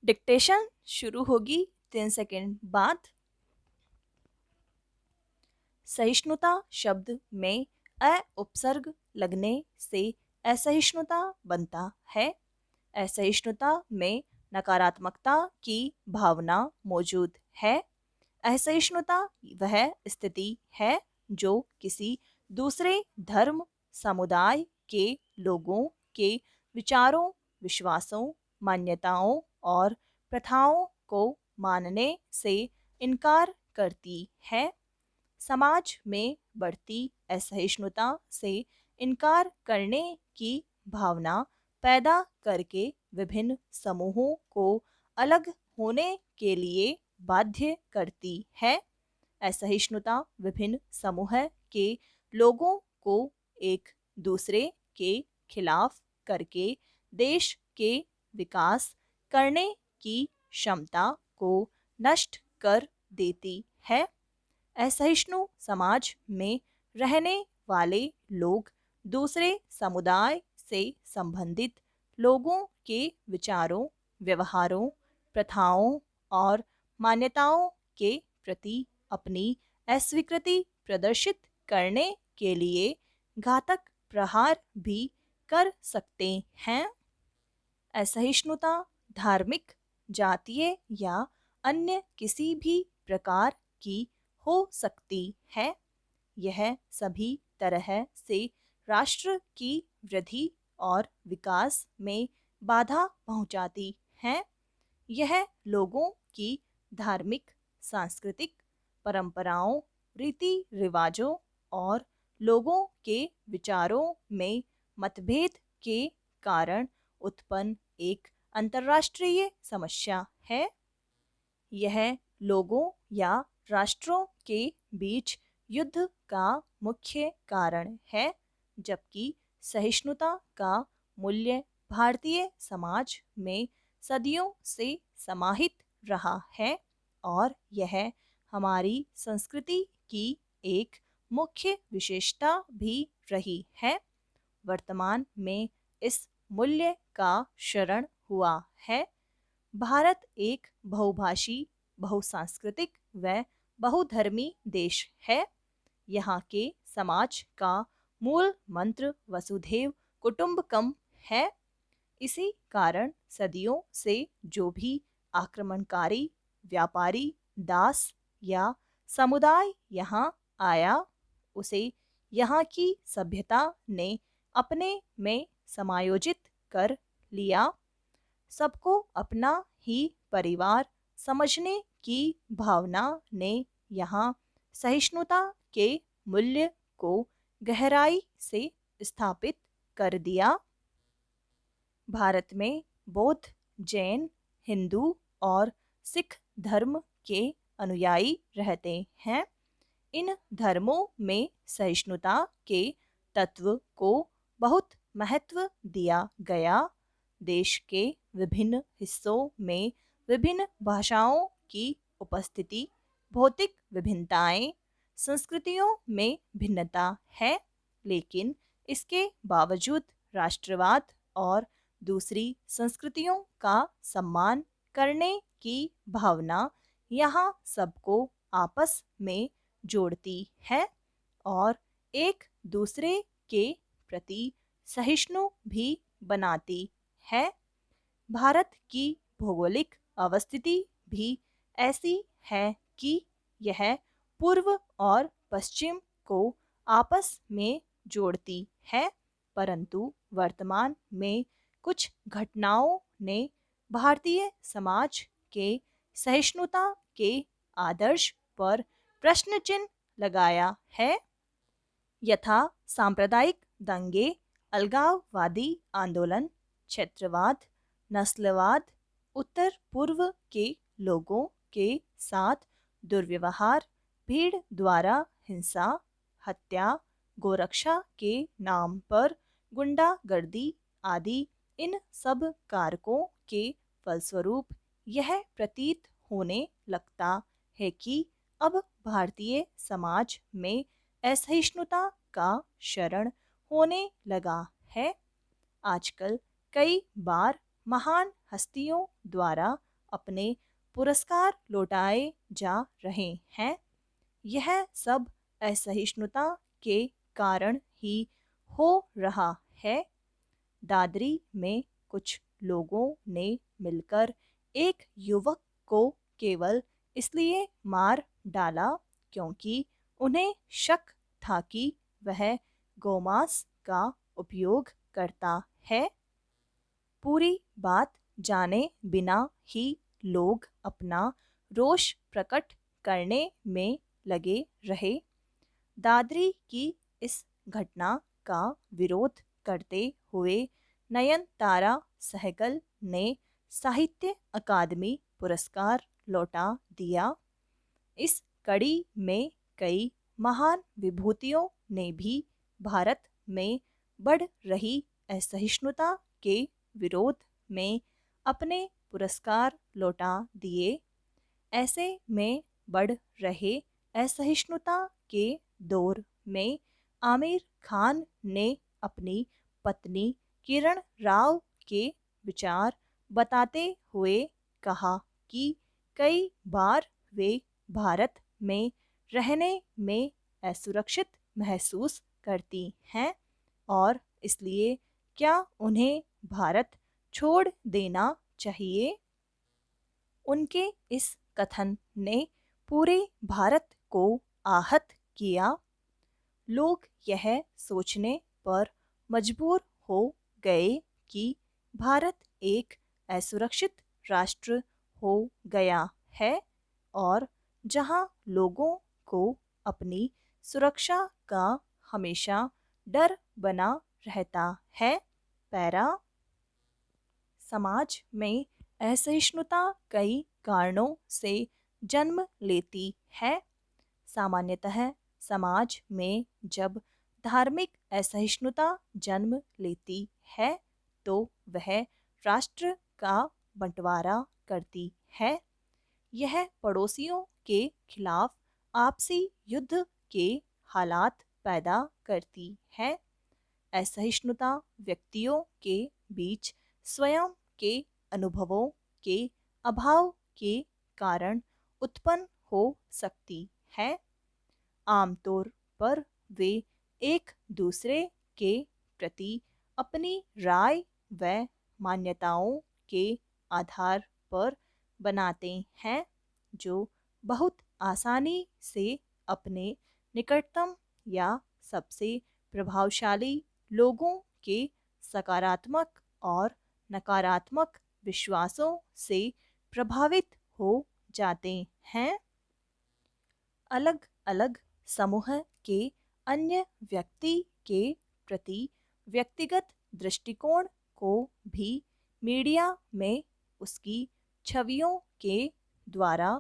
Dictation शुरू होगी 3 second बाद। सहिष्णुता शब्द में अ उपसर्ग लगने से असहिष्णुता बनता है। असहिष्णुता में नकारात्मकता की भावना मौजूद है। असहिष्णुता वह स्थिति है जो किसी दूसरे धर्म समुदाय के लोगों के विचारों, विश्वासों, मान्यताओं और प्रथाओं को मानने से इनकार करती है। समाज में बढ़ती असहिष्णुता से इनकार करने की भावना पैदा करके विभिन्न समूहों को अलग होने के लिए बाध्य करती है। असहिष्णुता विभिन्न समूह के लोगों को एक दूसरे के खिलाफ करके देश के विकास करने की क्षमता को नष्ट कर देती है। असहिष्णु समाज में रहने वाले लोग दूसरे समुदाय से संबंधित लोगों के विचारों, व्यवहारों, प्रथाओं और मान्यताओं के प्रति अपनी अस्वीकृति प्रदर्शित करने के लिए घातक प्रहार भी कर सकते हैं। असहिष्णुता धार्मिक, जातीय या अन्य किसी भी प्रकार की हो सकती है। यह सभी तरह से राष्ट्र की वृद्धि और विकास में बाधा पहुंचाती है। यह लोगों की धार्मिक, सांस्कृतिक परंपराओं, रीति रिवाजों और लोगों के विचारों में मतभेद के कारण उत्पन्न एक अंतर्राष्ट्रीय समस्या है। यह लोगों या राष्ट्रों के बीच युद्ध का मुख्य कारण है, जबकि सहिष्णुता का मूल्य भारतीय समाज में सदियों से समाहित रहा है और यह हमारी संस्कृति की एक मुख्य विशेषता भी रही है। वर्तमान में इस मूल्य का क्षरण हुआ है। भारत एक बहुभाषी, बहुसांस्कृतिक व बहुधर्मी देश है। यहाँ के समाज का मूल मंत्र वसुधैव कुटुंबकम है। इसी कारण सदियों से जो भी आक्रमणकारी, व्यापारी, दास या समुदाय यहाँ आया, उसे यहाँ की सभ्यता ने अपने में समायोजित कर लिया। सबको अपना ही परिवार समझने की भावना ने यहाँ सहिष्णुता के मूल्य को गहराई से स्थापित कर दिया। भारत में बौद्ध, जैन, हिंदू और सिख धर्म के अनुयायी रहते हैं। इन धर्मों में सहिष्णुता के तत्व को बहुत महत्व दिया गया। देश के विभिन्न हिस्सों में विभिन्न भाषाओं की उपस्थिति, भौतिक विभिन्नताएं, संस्कृतियों में भिन्नता है, लेकिन इसके बावजूद राष्ट्रवाद और दूसरी संस्कृतियों का सम्मान करने की भावना यहाँ सबको आपस में जोड़ती है और एक दूसरे के प्रति सहिष्णु भी बनाती है। भारत की भौगोलिक अवस्थिति भी ऐसी है कि यह पूर्व और पश्चिम को आपस में जोड़ती है, परंतु वर्तमान में कुछ घटनाओं ने भारतीय समाज के सहिष्णुता के आदर्श पर प्रश्न चिन्ह लगाया है। यथा सांप्रदायिक दंगे, अलगाववादी आंदोलन, क्षेत्रवाद, नस्लवाद, उत्तर पूर्व के लोगों के साथ दुर्व्यवहार, भीड़ द्वारा हिंसा, हत्या, गोरक्षा के नाम पर गुंडागर्दी आदि इन सब कारकों के फलस्वरूप यह प्रतीत होने लगता है कि अब भारतीय समाज में असहिष्णुता का क्षरण होने लगा है। आजकल कई बार महान हस्तियों द्वारा अपने पुरस्कार लौटाए जा रहे हैं। यह सब असहिष्णुता के कारण ही हो रहा है। दादरी में कुछ लोगों ने मिलकर एक युवक को केवल इसलिए मार डाला क्योंकि उन्हें शक था कि वह गोमांस का उपयोग करता है। पूरी बात जाने बिना ही लोग अपना रोष प्रकट करने में लगे रहे। दादरी की इस घटना का विरोध करते हुए नयनतारा सहगल ने साहित्य अकादमी पुरस्कार लौटा दिया। इस कड़ी में कई महान विभूतियों ने भी भारत में बढ़ रही असहिष्णुता के विरोध में अपने पुरस्कार लौटा दिए। ऐसे में बढ़ रहे असहिष्णुता के दौर में आमिर खान ने अपनी पत्नी किरण राव के विचार बताते हुए कहा कि कई बार वे भारत में रहने में असुरक्षित महसूस करती हैं और इसलिए क्या उन्हें भारत छोड़ देना चाहिए। उनके इस कथन ने पूरे भारत को आहत किया। लोग यह सोचने पर मजबूर हो गए कि भारत एक असुरक्षित राष्ट्र हो गया है और जहां लोगों को अपनी सुरक्षा का हमेशा डर बना रहता है। पैरा समाज में असहिष्णुता कई कारणों से जन्म लेती है। सामान्यतः समाज में जब धार्मिक असहिष्णुता जन्म लेती है तो वह राष्ट्र का बंटवारा करती है। यह पड़ोसियों के खिलाफ आपसी युद्ध के हालात पैदा करती है। असहिष्णुता व्यक्तियों के बीच स्वयं के अनुभवों के अभाव के कारण उत्पन्न हो सकती है। आमतौर पर वे एक दूसरे के प्रति अपनी राय व मान्यताओं के आधार पर बनाते हैं जो बहुत आसानी से अपने निकटतम या सबसे प्रभावशाली लोगों के सकारात्मक और नकारात्मक विश्वासों से प्रभावित हो जाते हैं। अलग अलग समूह के अन्य व्यक्ति के प्रति व्यक्तिगत दृष्टिकोण को भी मीडिया में उसकी छवियों के द्वारा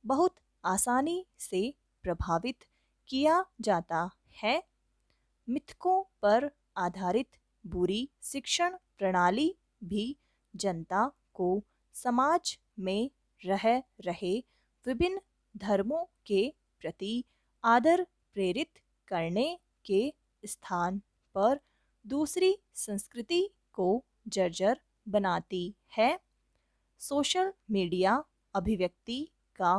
बहुत आसानी से प्रभावित किया जाता है। मिथकों पर आधारित बुरी शिक्षण प्रणाली भी जनता को समाज में रह रहे विभिन्न धर्मों के प्रति आदर प्रेरित करने के स्थान पर दूसरी संस्कृति को जर्जर बनाती है। सोशल मीडिया अभिव्यक्ति का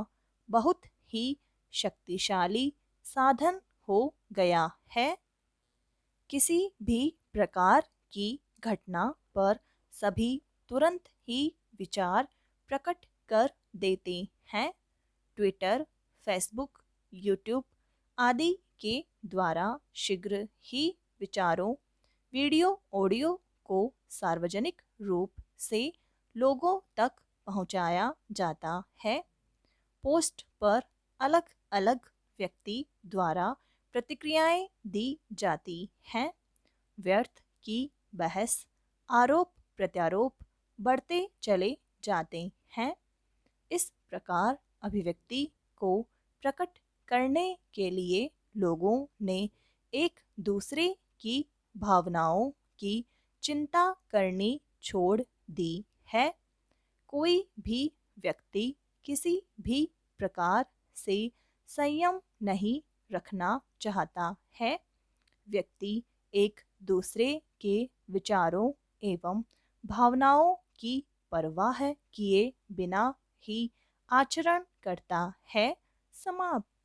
बहुत ही शक्तिशाली साधन हो गया है। किसी भी प्रकार की घटना पर सभी तुरंत ही विचार प्रकट कर देते हैं। ट्विटर, फेसबुक, यूट्यूब आदि के द्वारा शीघ्र ही विचारों, वीडियो, ऑडियो को सार्वजनिक रूप से लोगों तक पहुंचाया जाता है। पोस्ट पर अलग अलग व्यक्ति द्वारा प्रतिक्रियाएं दी जाती हैं। व्यर्थ की बहस, आरोप प्रत्यारोप बढ़ते चले जाते हैं। इस प्रकार अभिव्यक्ति को प्रकट करने के लिए लोगों ने एक दूसरे की भावनाओं की चिंता करनी छोड़ दी है। कोई भी व्यक्ति किसी भी प्रकार से संयम नहीं रखना चाहता है। व्यक्ति एक दूसरे के विचारों एवं भावनाओं की परवाह किए बिना ही आचरण करता है। समाप्त।